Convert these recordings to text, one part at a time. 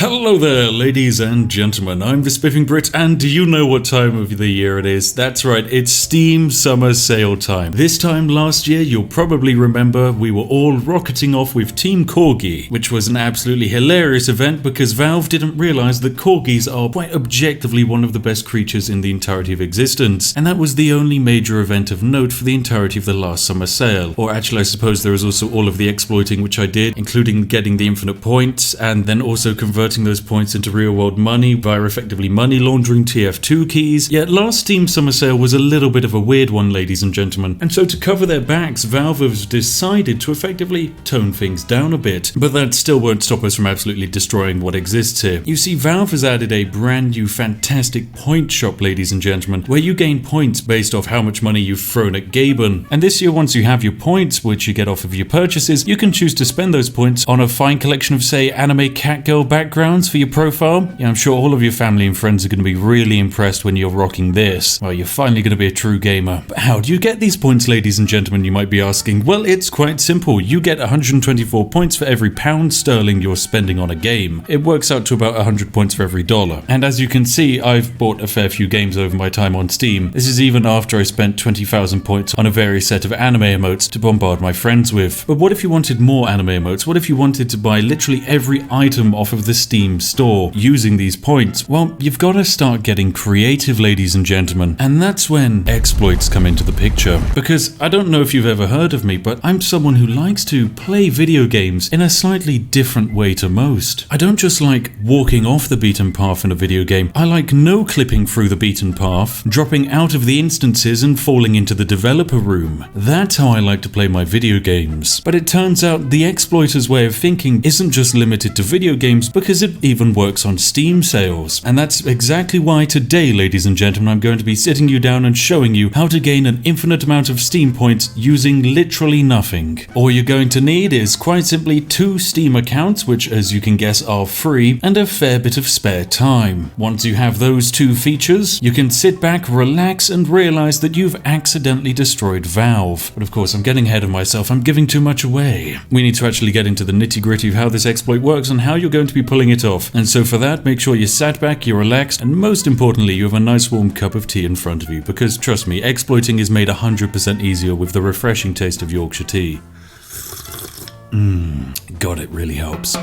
Hello there, ladies and gentlemen, I'm the Spiffing Brit, and do you know what time of the year it is? That's right, it's Steam Summer Sale time. This time last year, you'll probably remember we were all rocketing off with Team Corgi, which was an absolutely hilarious event because Valve didn't realise that corgis are quite objectively one of the best creatures in the entirety of existence, and that was the only major event of note for the entirety of the last summer sale. Or actually, I suppose there was also all of the exploiting which I did, including getting the infinite points, and then also converting those points into real-world money via effectively money laundering TF2 keys. Yet last Steam Summer Sale was a little bit of a weird one, ladies and gentlemen, and so to cover their backs, Valve has decided to effectively tone things down a bit, but that still won't stop us from absolutely destroying what exists here. You see, Valve has added a brand new fantastic point shop, ladies and gentlemen, where you gain points based off how much money you've thrown at Gaben, and this year once you have your points, which you get off of your purchases, you can choose to spend those points on a fine collection of, say, anime catgirl backgrounds for your profile. Yeah, I'm sure all of your family and friends are going to be really impressed when you're rocking this. Well, you're finally going to be a true gamer. But how do you get these points, ladies and gentlemen, you might be asking? Well, it's quite simple. You get 124 points for every £1 you're spending on a game. It works out to about 100 points for every $1. And as you can see, I've bought a fair few games over my time on Steam. This is even after I spent 20,000 points on a various set of anime emotes to bombard my friends with. But what if you wanted more anime emotes? What if you wanted to buy literally every item off of the Steam store using these points? Well, you've got to start getting creative, ladies and gentlemen, and that's when exploits come into the picture. Because I don't know if you've ever heard of me, but I'm someone who likes to play video games in a slightly different way to most. I don't just like walking off the beaten path in a video game. I like no-clipping through the beaten path, dropping out of the instances and falling into the developer room. That's how I like to play my video games. But it turns out the exploiter's way of thinking isn't just limited to video games, because it even works on Steam sales. And that's exactly why today, ladies and gentlemen, I'm going to be sitting you down and showing you how to gain an infinite amount of Steam points using literally nothing. All you're going to need is quite simply 2 Steam accounts, which as you can guess are free, and a fair bit of spare time. Once you have those 2 features, you can sit back, relax, and realize that you've accidentally destroyed Valve. But of course, I'm getting ahead of myself. I'm giving too much away. We need to actually get into the nitty-gritty of how this exploit works and how you're going to be pulling it off. And so for that, make sure you're sat back, you're relaxed, and most importantly, you have a nice warm cup of tea in front of you, because trust me, exploiting is made 100% easier with the refreshing taste of Yorkshire tea. God, it really helps.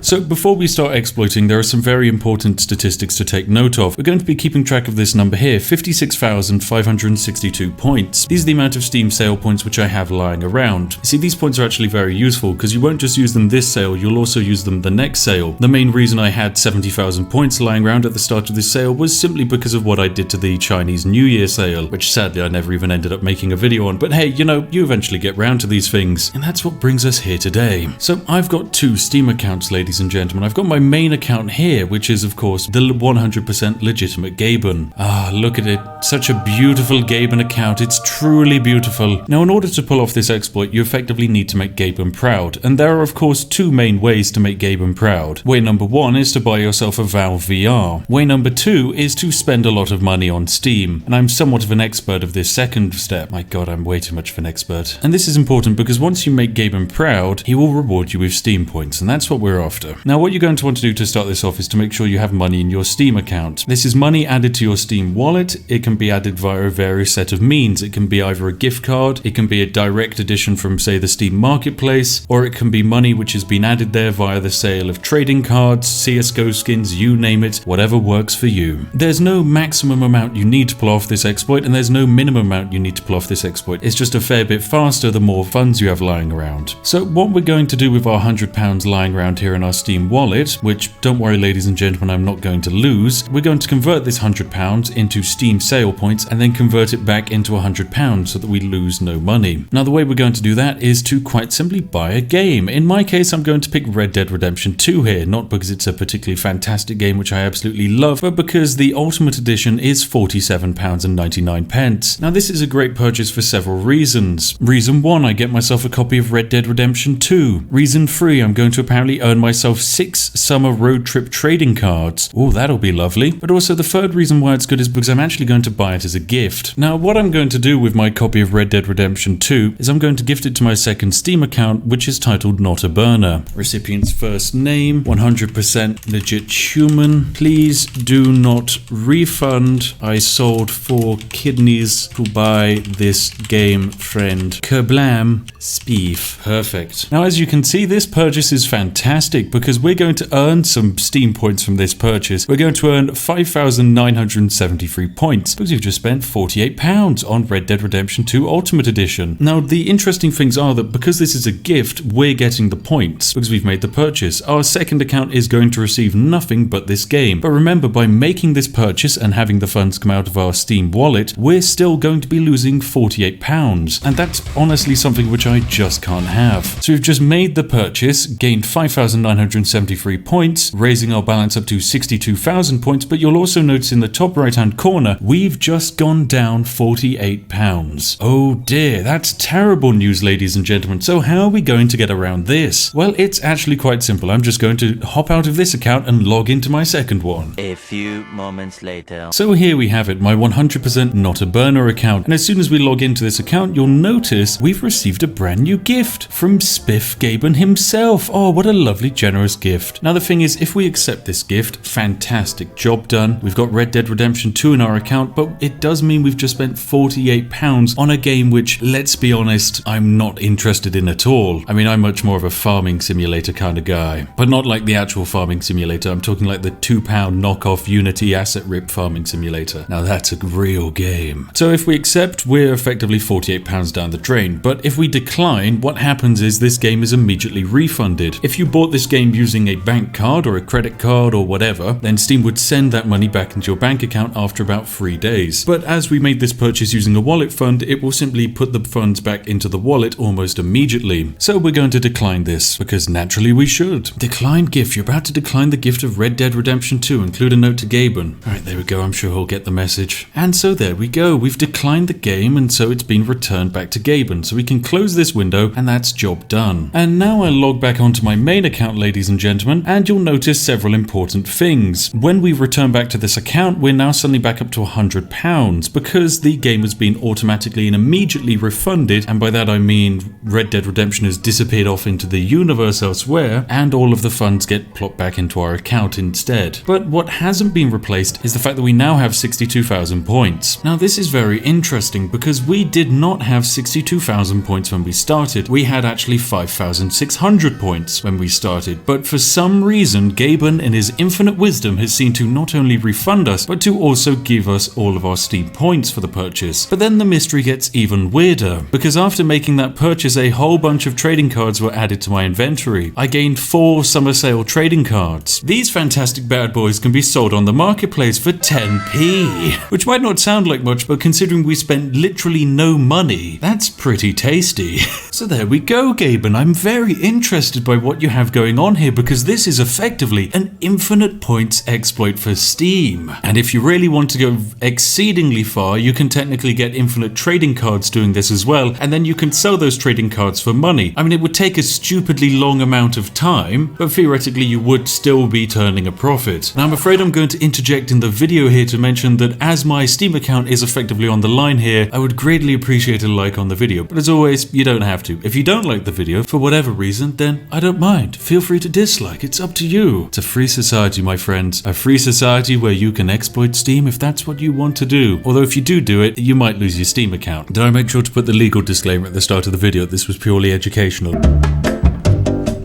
So before we start exploiting, there are some very important statistics to take note of. We're going to be keeping track of this number here, 56,562 points. These are the amount of Steam sale points which I have lying around. You see, these points are actually very useful because you won't just use them this sale, you'll also use them the next sale. The main reason I had 70,000 points lying around at the start of this sale was simply because of what I did to the Chinese New Year sale, which sadly I never even ended up making a video on. But hey, you know, you eventually get round to these things. And that's what brings us here today. So I've got 2 Steam accounts, ladies and gentlemen. I've got my main account here, which is of course the 100% legitimate Gaben. Ah, look at it. Such a beautiful Gaben account. It's truly beautiful. Now, in order to pull off this exploit, you effectively need to make Gaben proud. And there are of course 2 main ways to make Gaben proud. Way number 1 is to buy yourself a Valve VR. Way number 2 is to spend a lot of money on Steam. And I'm somewhat of an expert of this second step. My god, I'm way too much of an expert. And this is important because once you make Gaben proud, he will reward you with Steam points, and that's what we're after. Now, what you're going to want to do to start this off is to make sure you have money in your Steam account. This is money added to your Steam wallet. It can be added via a various set of means. It can be either a gift card, it can be a direct addition from, say, the Steam Marketplace, or it can be money which has been added there via the sale of trading cards, CSGO skins, you name it, whatever works for you. There's no maximum amount you need to pull off this exploit, and there's no minimum amount you need to pull off this exploit. It's just a fair bit faster the more funds you have lying around. So what we're going to do with our £100 lying around here in our Steam wallet, which, don't worry ladies and gentlemen, I'm not going to lose, we're going to convert this £100 into Steam sale points and then convert it back into £100 so that we lose no money. Now, the way we're going to do that is to quite simply buy a game. In my case, I'm going to pick Red Dead Redemption 2 here, not because it's a particularly fantastic game which I absolutely love, but because the Ultimate Edition is £47.99. Now, this is a great purchase for several reasons. Reason 1, I get myself a copy of Red Dead Redemption 2. Reason 3, I'm going to apparently earn myself ourselves 6 summer road trip trading cards. Oh, that'll be lovely. But also the third reason why it's good is because I'm actually going to buy it as a gift. Now, what I'm going to do with my copy of Red Dead Redemption 2 is I'm going to gift it to my second Steam account, which is titled Not a Burner. Recipient's first name, 100% legit human. Please do not refund. I sold 4 kidneys to buy this game, friend. Kerblam, Spiff. Perfect. Now, as you can see, this purchase is fantastic because we're going to earn some Steam points from this purchase. We're going to earn 5,973 points because we've just spent £48 on Red Dead Redemption 2 Ultimate Edition. Now, the interesting things are that because this is a gift, we're getting the points because we've made the purchase. Our second account is going to receive nothing but this game. But remember, by making this purchase and having the funds come out of our Steam wallet, we're still going to be losing £48. And that's honestly something which I just can't have. So we've just made the purchase, gained 5,973 points, raising our balance up to 62,000 points, but you'll also notice in the top right hand corner, we've just gone down £48. Oh dear, that's terrible news, ladies and gentlemen. So how are we going to get around this? Well, it's actually quite simple. I'm just going to hop out of this account and log into my second one. A few moments later. So here we have it, my 100% Not a Burner account. And as soon as we log into this account, you'll notice we've received a brand new gift from Spiff Gaben himself. Oh, what a lovely, generous gift. Now the thing is, if we accept this gift, fantastic, job done. We've got Red Dead Redemption 2 in our account, but it does mean we've just spent £48 on a game which, let's be honest, I'm not interested in at all. I mean, I'm much more of a farming simulator kind of guy, but not like the actual farming simulator. I'm talking like the £2 knockoff Unity asset rip farming simulator. Now that's a real game. So if we accept, we're effectively £48 down the drain, but if we decline, what happens is this game is immediately refunded. If you bought this game using a bank card or a credit card or whatever, then Steam would send that money back into your bank account after about 3 days. But as we made this purchase using a wallet fund, it will simply put the funds back into the wallet almost immediately. So we're going to decline this, because naturally we should. Decline gift. You're about to decline the gift of Red Dead Redemption 2. Include a note to Gaben. Alright, there we go. I'm sure he'll get the message. And so there we go. We've declined the game, and so it's been returned back to Gaben. So we can close this window, and that's job done. And now I log back onto my main account, ladies and gentlemen, and you'll notice several important things. When we return back to this account, we're now suddenly back up to £100 because the game has been automatically and immediately refunded, and by that I mean Red Dead Redemption has disappeared off into the universe elsewhere, and all of the funds get plopped back into our account instead. But what hasn't been replaced is the fact that we now have 62,000 points. Now this is very interesting because we did not have 62,000 points when we started. We had actually 5,600 points when we started, but for some reason Gaben in his infinite wisdom has seen to not only refund us, but to also give us all of our Steam points for the purchase. But then the mystery gets even weirder, because after making that purchase, a whole bunch of trading cards were added to my inventory. I gained 4 summer sale trading cards. These fantastic bad boys can be sold on the marketplace for 10p, which might not sound like much, but considering we spent literally no money, that's pretty tasty. So there we go, Gaben. I'm very interested by what you have going on here, because this is effectively an infinite points exploit for Steam. And if you really want to go exceedingly far, you can technically get infinite trading cards doing this as well, and then you can sell those trading cards for money. I mean, it would take a stupidly long amount of time, but theoretically you would still be turning a profit. Now I'm afraid I'm going to interject in the video here to mention that as my Steam account is effectively on the line here, I would greatly appreciate a like on the video. But as always, you don't have to. If you don't like the video for whatever reason, then I don't mind. Feel free to dislike. It's up to you. It's a free society, my friends. A free society where you can exploit Steam if that's what you want to do. Although if you do it, you might lose your Steam account. Did I make sure to put the legal disclaimer at the start of the video? This was purely educational.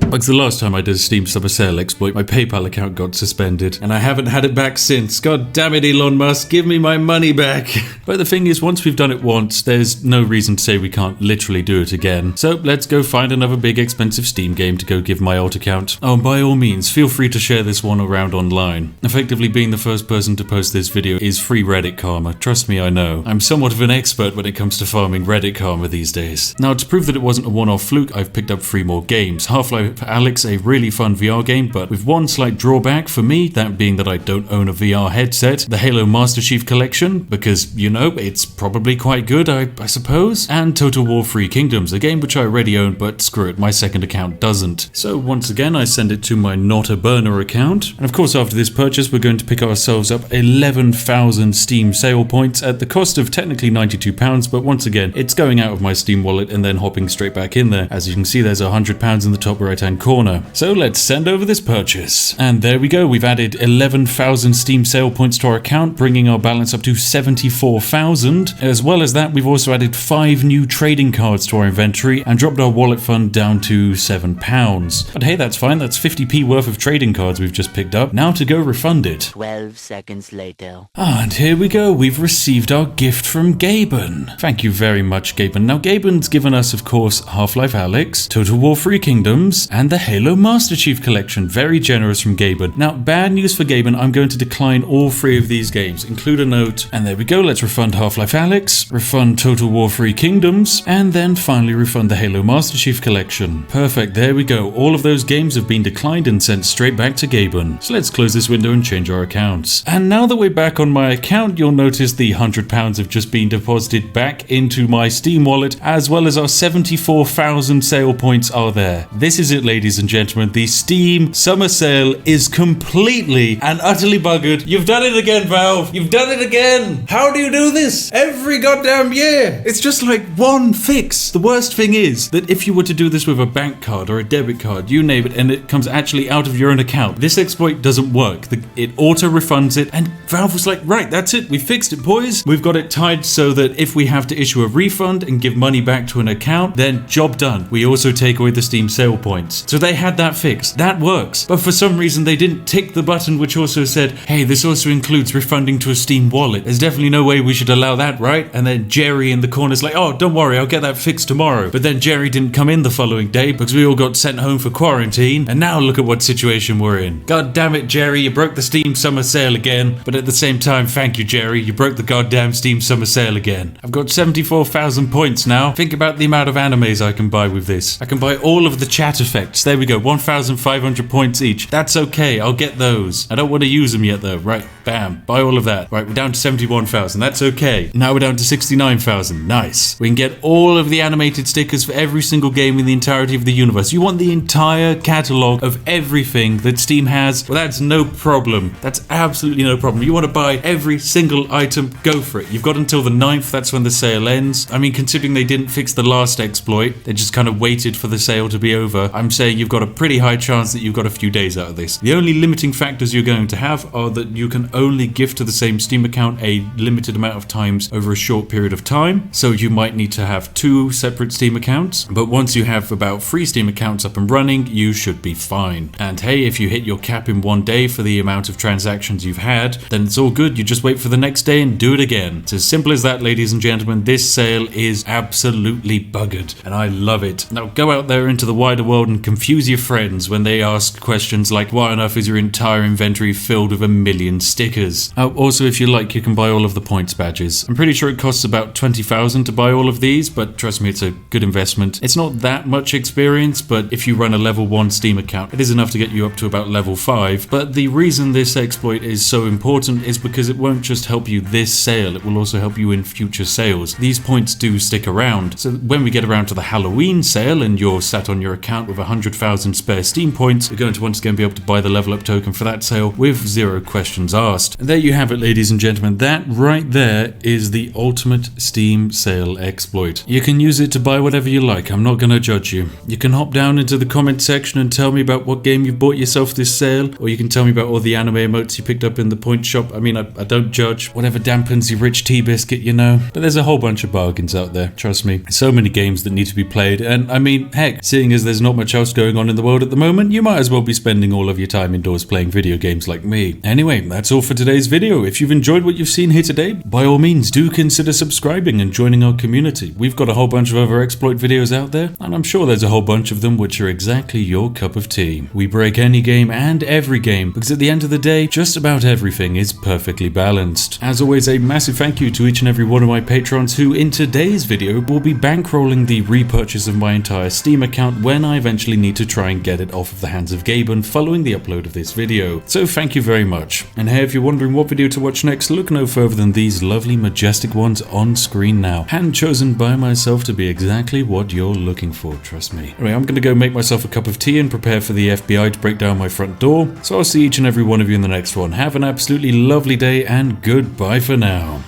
Like the last time I did a Steam summer sale exploit, my PayPal account got suspended, and I haven't had it back since. God damn it, Elon Musk, give me my money back. But the thing is, once we've done it once, there's no reason to say we can't literally do it again. So let's go find another big expensive Steam game to go give my alt account. Oh, and by all means, feel free to share this one around online. Effectively being the first person to post this video is free Reddit karma. Trust me, I know. I'm somewhat of an expert when it comes to farming Reddit karma these days. Now, to prove that it wasn't a one-off fluke, I've picked up 3 more games. Half-Life Alex, a really fun VR game, but with one slight drawback for me, that being that I don't own a VR headset. The Halo Master Chief Collection, because, you know, it's probably quite good, I suppose. And Total War 3 Kingdoms, a game which I already own, but screw it, my second account doesn't. So once again, I send it to my Not a Burner account. And of course, after this purchase, we're going to pick ourselves up 11,000 Steam sale points at the cost of technically £92, but once again, it's going out of my Steam wallet and then hopping straight back in there. As you can see, there's £100 in the top right hand corner. So let's send over this purchase. And there we go, we've added 11,000 Steam sale points to our account, bringing our balance up to 74,000. As well as that, we've also added 5 new trading cards to our inventory and dropped our wallet fund down to £7. But hey, that's fine, that's 50p worth of trading cards we've just picked up. Now to go refund it. 12 seconds later. And here we go, we've received our gift from Gaben. Thank you very much, Gaben. Now, Gaben's given us, of course, Half-Life Alyx, Total War 3 Kingdoms, and the Halo Master Chief Collection. Very generous from Gaben. Now, bad news for Gaben, I'm going to decline all 3 of these games. Include a note. And there we go, let's refund Half-Life Alyx, refund Total War 3 Kingdoms, and then finally refund the Halo Master Chief Collection. Perfect, there we go. All of those games have been declined and sent straight back to Gaben. So let's close this window and change our accounts. And now that we're back on my account, you'll notice the £100 have just been deposited back into my Steam wallet, as well as our 74,000 sale points are there. This is it, ladies and gentlemen. The Steam summer sale is completely and utterly buggered. You've done it again, Valve. You've done it again. How do you do this? Every goddamn year. It's just like one fix. The worst thing is that if you were to do this with a bank card or a debit card, you name it, and it comes actually out of your own account, this exploit doesn't work. It auto refunds it, and Valve was like, right, that's it. We fixed it, boys. We've got it tied so that if we have to issue a refund and give money back to an account, then job done. We also take away the Steam sale points. So they had that fixed. That works. But for some reason, they didn't tick the button which also said, hey, this also includes refunding to a Steam wallet. There's definitely no way we should allow that, right? And then Jerry in the corner's like, oh, don't worry, I'll get that fixed tomorrow. But then Jerry didn't come in the following day because we all got sent home for quarantine. And now look at what situation we're in. God damn it, Jerry, you broke the Steam summer sale again. But at the same time, thank you, Jerry. You broke the goddamn Steam summer sale again. I've got 74,000 points now. Think about the amount of animes I can buy with this. I can buy all of the chat effects. There we go, 1,500 points each. That's okay, I'll get those. I don't want to use them yet though. Right, bam, buy all of that. Right, we're down to 71,000. That's okay. Now we're down to 69,000. Nice. We can get all of the animated stickers for every single game in the entirety of the universe. You want the entire catalog of everything that Steam has? Well, that's no problem. That's absolutely no problem. You want to buy every single item, go for it. You've got until the 9th, that's when the sale ends. I mean, considering they didn't fix the last exploit, they just kind of waited for the sale to be over, I'm saying you've got a pretty high chance that you've got a few days out of this. The only limiting factors you're going to have are that you can only gift to the same Steam account a limited amount of times over a short period of time, so you might need to have 2 separate Steam accounts, but once you have about 3 Steam accounts up and running, you should be fine. And hey, if you hit your cap in one day for the amount of transactions you've had, then it's all good. You just wait for the next day and do it again. It's as simple as that, ladies and gentlemen. This sale is absolutely buggered, and I love it. Now go out there into the wider world and confuse your friends when they ask questions like, why on earth is your entire inventory filled with 1,000,000 stickers? Also, if you like, you can buy all of the points badges. I'm pretty sure it costs about 20,000 to buy all of these, but trust me, it's a good investment. It's not that much experience, but if you run a level 1 Steam account, it is enough to get you up to about level 5. But the reason this exploit is so important is because it won't just help you this sale, it will also help you in future sales. These points do stick around, so when we get around to the Halloween sale and you're sat on your account with 100,000 spare Steam points, you're going to once again be able to buy the level up token for that sale with 0 questions asked. And there you have it, ladies and gentlemen. That right there is the ultimate Steam sale exploit. You can use it to buy whatever you like. I'm not going to judge you. You can hop down into the comment section and tell me about what game you've bought yourself this sale, or you can tell me about all the anime emotes you picked up in the point shop. I mean, I don't judge. Whatever dampens your rich tea biscuit, you know. But there's a whole bunch of bargains out there, trust me. So many games that need to be played, and I mean, heck, seeing as there's not much else going on in the world at the moment, you might as well be spending all of your time indoors playing video games like me. Anyway, that's all for today's video. If you've enjoyed what you've seen here today, by all means do consider subscribing and joining our community. We've got a whole bunch of other exploit videos out there, and I'm sure there's a whole bunch of them which are exactly your cup of tea. We break any game and every game, because at the end of the day, just about everything is perfectly balanced. As always, a massive thank you to each and every one of my patrons who in today's video will be bankrolling the repurchase of my entire Steam account when I eventually eventually need to try and get it off of the hands of Gaben following the upload of this video. So thank you very much. And hey, if you're wondering what video to watch next, look no further than these lovely majestic ones on screen now. Hand chosen by myself to be exactly what you're looking for, trust me. Anyway, I'm gonna go make myself a cup of tea and prepare for the FBI to break down my front door. So I'll see each and every one of you in the next one. Have an absolutely lovely day and goodbye for now.